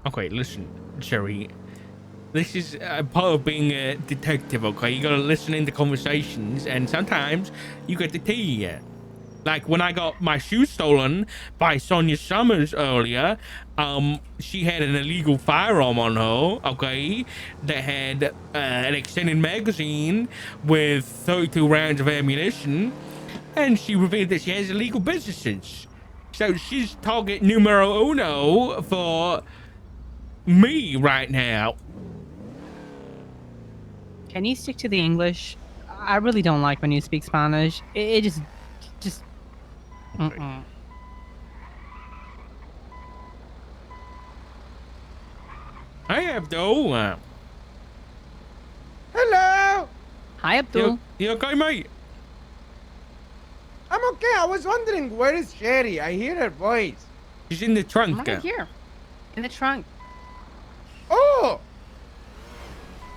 Okay, listen, Jerry. This is part of being a detective, okay? You gotta listen into conversations, and sometimes you get the tea. Like when I got my shoes stolen by Sonia Summers earlier, she had an illegal firearm on her, okay? That had an extended magazine with 32 rounds of ammunition, and she revealed that she has illegal businesses. So she's target numero uno for me right now. Can you stick to the English? I really don't like when you speak Spanish. It just. Mm-mm. Hi, Abdul. Hello. Hi, Abdul. You okay, mate? I'm okay. I was wondering where is Sherry? I hear her voice. She's in the trunk. I'm right here. In the trunk. Oh.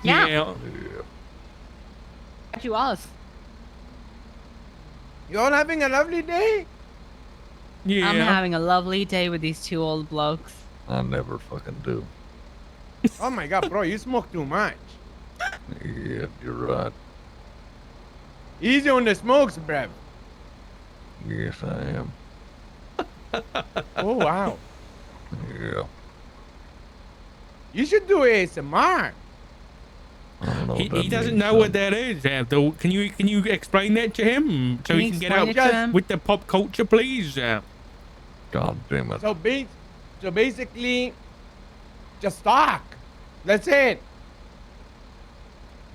Yeah. What you ask? You all having a lovely day? Yeah. I'm having a lovely day with these two old blokes. I never fucking do. Oh my god, bro, you smoke too much. Yeah, you're right. Easy on the smokes, bruv. Yes, I am. Oh, wow. Yeah. You should do ASMR. I don't know what that He doesn't means, know what son. that is. Though, can you explain that to him so Can he you can get explain out it to him? with the pop culture, please? God damn it. So, basically, just talk. That's it.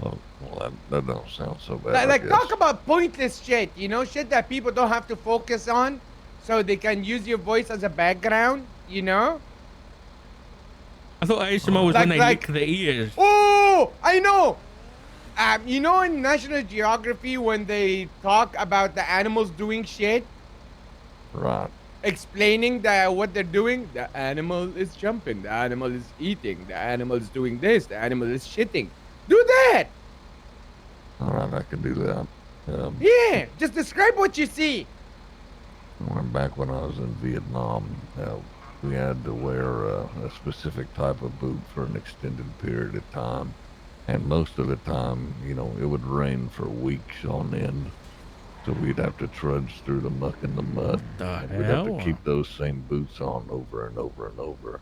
Well, that don't sound so bad. Like, I like guess. talk about pointless shit, you know, shit that people don't have to focus on, so they can use your voice as a background, you know. I thought ASMR was when they lick their ears. Oh, I know. You know, in National Geography, when they talk about the animals doing shit, Right. explaining that what they're doing, the animal is jumping, the animal is eating, the animal is doing this, the animal is shitting. Do that. All right, I can do that. Yeah, just describe what you see. Back when I was in Vietnam, we had to wear a specific type of boot for an extended period of time. And most of the time, you know, it would rain for weeks on end. So we'd have to trudge through the muck and the mud. And we'd have to keep those same boots on over and over and over.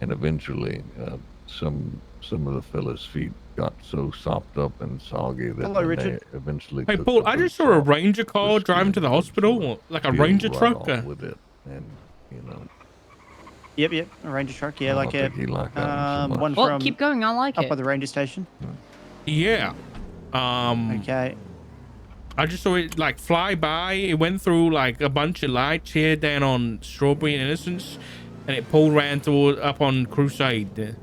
And eventually, some of the fellas' feet got so sopped up and soggy that Hello, they Richard. eventually Hey, took Paul, the I just boots saw a off. ranger car driving to the hospital, like a Feel ranger right truck. on with it, and you know. Yep, a ranger truck. Yeah, I like don't a think he liked that one so much. one Well, from keep going. I like up it. by the ranger station. Yeah. Okay. I just saw it like fly by. It went through like a bunch of lights here down on Strawberry and Innocence, and it pulled around toward up on Crusade.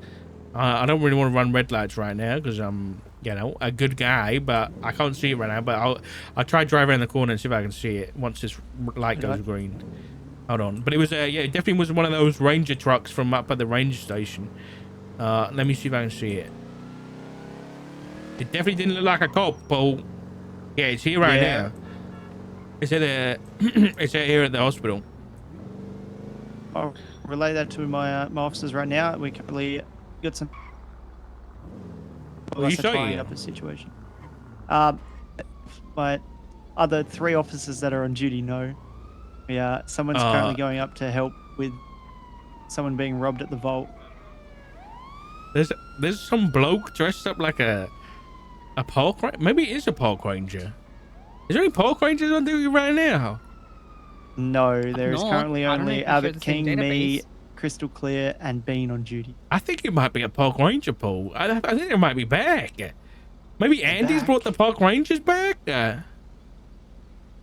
I don't really want to run red lights right now because I'm, you know, a good guy, but I can't see it right now. But I'll try to drive around the corner and see if I can see it once this light goes green. Hold on. But it was yeah, it definitely was one of those ranger trucks from up at the ranger station. Let me see if I can see it. It definitely didn't look like a cop, Paul. Yeah, it's here right now. It's at the it's here at the hospital. I'll relay that to my my officers right now. We currently got some. What are you tying saying? up the situation. My other 3 officers that are on duty know. Yeah, someone's currently going up to help with someone being robbed at the vault. There's some bloke dressed up like a park ranger. Maybe it is a park ranger. Is there any park rangers on duty right now? No, there is not. currently I don't know only if we share Abbott the same King, me, database. Crystal Clear, and Bean on duty. I think it might be a park ranger, Paul. I think they might be back. Maybe Andy's back? brought the park rangers back.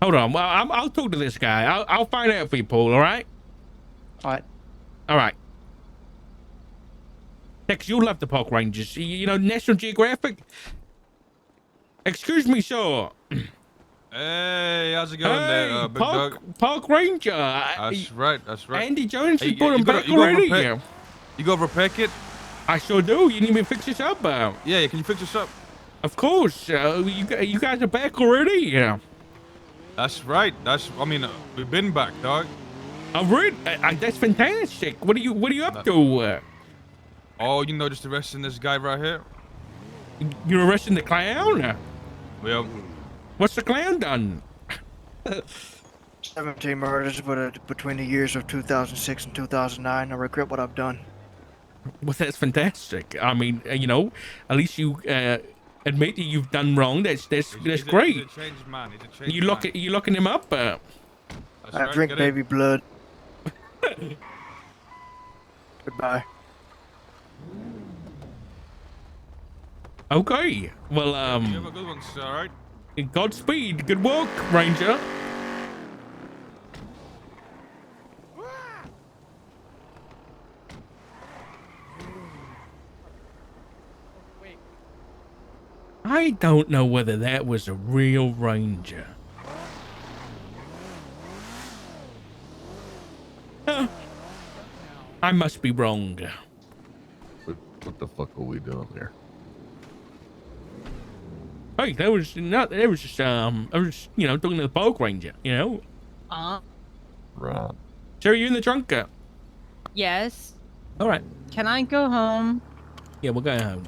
Hold on. Well, I'll talk to this guy. I'll find out for you, Paul. All right. All right. All right. Next, you'll love the park rangers. You know, National Geographic. Excuse me, sir. Hey, how's it going there, big dog? Park ranger. That's right. Andy Jones Hey, just brought him back you go already. repair- You go repair kit? I sure do. You need me to fix this up? Yeah, can you fix this up? Of course. You guys are back already? Yeah. That's right. I mean, we've been back, dog. Really? That's fantastic. What are you up to? Oh, you know, just arresting this guy right here. You're arresting the clown? Well, what's the clown done? 17 murders between the years of 2006 and 2009. I regret what I've done. Well, that's fantastic. I mean, you know, at least you admit that you've done wrong. That's great. He's a changed man. He's a changed man. You locking him up? I right, drink get baby blood. Goodbye. Okay. Well, You have a good one, sir, all right? Godspeed. Good work, Ranger. I don't know whether that was a real ranger. I must be wrong. What the fuck are we doing here? Hey, that was just I was just, you know, talking to the park ranger, you know. Right. Sure, you in the trunk? Yes. All right. Can I go home? Yeah, we're going home.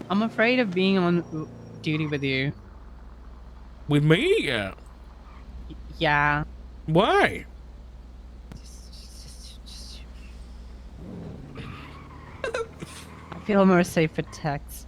I'm afraid of being on duty with you. With me? Yeah. Yeah. Why? I feel more safe with text.